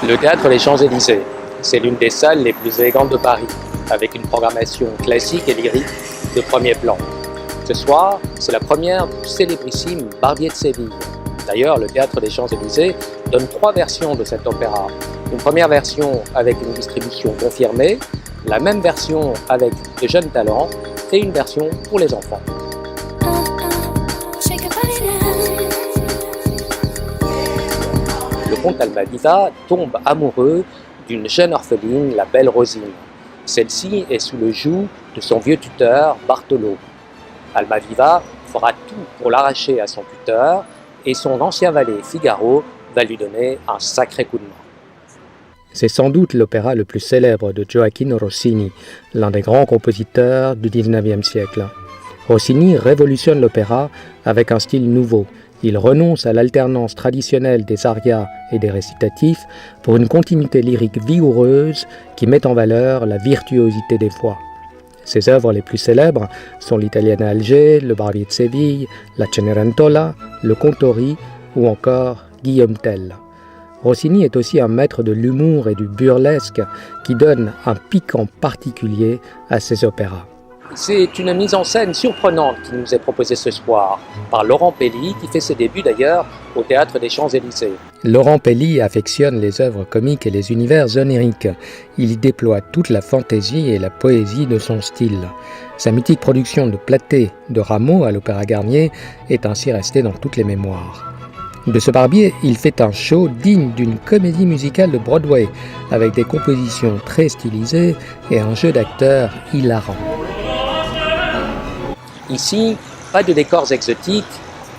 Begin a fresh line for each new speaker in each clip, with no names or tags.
Le théâtre des Champs-Élysées, c'est l'une des salles les plus élégantes de Paris, avec une programmation classique et lyrique de premier plan. Ce soir, c'est la première du célébrissime Barbier de Séville. D'ailleurs, le théâtre des Champs-Élysées donne 3 versions de cet opéra. Une première version avec une distribution confirmée, la même version avec de jeunes talents et une version pour les enfants. Le comte Almaviva tombe amoureux d'une jeune orpheline, la belle Rosine. Celle-ci est sous le joug de son vieux tuteur, Bartolo. Almaviva fera tout pour l'arracher à son tuteur et son ancien valet Figaro va lui donner un sacré coup de main. C'est sans doute l'opéra le plus célèbre de Gioachino Rossini, l'un des grands compositeurs du XIXe siècle. Rossini révolutionne l'opéra avec un style nouveau. Il renonce à l'alternance traditionnelle des arias et des récitatifs pour une continuité lyrique vigoureuse qui met en valeur la virtuosité des voix. Ses œuvres les plus célèbres sont l'Italienne à Alger, le Barbier de Séville, la Cenerentola, le Contori ou encore Guillaume Tell. Rossini est aussi un maître de l'humour et du burlesque qui donne un piquant particulier à ses opéras. C'est une mise en scène surprenante qui nous est proposée ce soir par Laurent Pelli, qui fait ses débuts d'ailleurs au Théâtre des Champs-Élysées. Laurent Pelli affectionne les œuvres comiques et les univers oniriques. Il y déploie toute la fantaisie et la poésie de son style. Sa mythique production de Platée de Rameau à l'Opéra Garnier est ainsi restée dans toutes les mémoires. De ce Barbier, il fait un show digne d'une comédie musicale de Broadway, avec des compositions très stylisées et un jeu d'acteurs hilarant. Ici, pas de décors exotiques,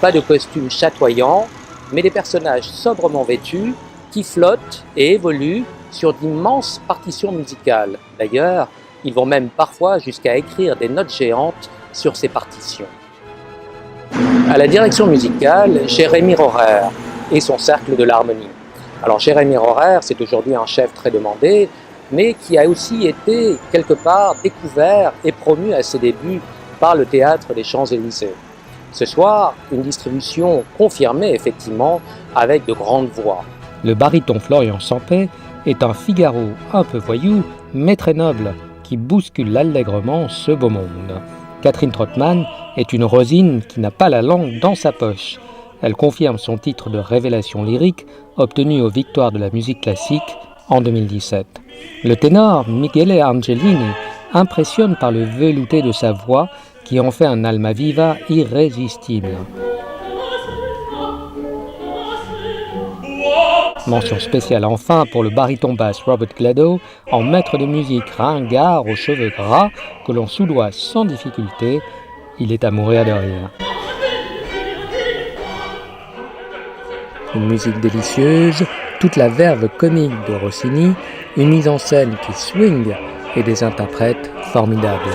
pas de costumes chatoyants, mais des personnages sobrement vêtus qui flottent et évoluent sur d'immenses partitions musicales. D'ailleurs, ils vont même parfois jusqu'à écrire des notes géantes sur ces partitions. À la direction musicale, Jérémy Rohrer et son Cercle de l'Harmonie. Alors Jérémy Rohrer, c'est aujourd'hui un chef très demandé, mais qui a aussi été quelque part découvert et promu à ses débuts par le Théâtre des Champs-Élysées. Ce soir, une distribution confirmée effectivement avec de grandes voix. Le baryton Florian Sampey est un Figaro un peu voyou, mais très noble, qui bouscule allègrement ce beau monde. Catherine Trottmann est une Rosine qui n'a pas la langue dans sa poche. Elle confirme son titre de révélation lyrique obtenu aux Victoires de la musique classique en 2017. Le ténor Michele Angelini impressionne par le velouté de sa voix qui en fait un Almaviva irrésistible. Mention spéciale enfin pour le baryton basse Robert Glado, en maître de musique ringard aux cheveux gras que l'on soudoie sans difficulté. Il est à mourir de rire. Une musique délicieuse, toute la verve comique de Rossini, une mise en scène qui swing et des interprètes formidables.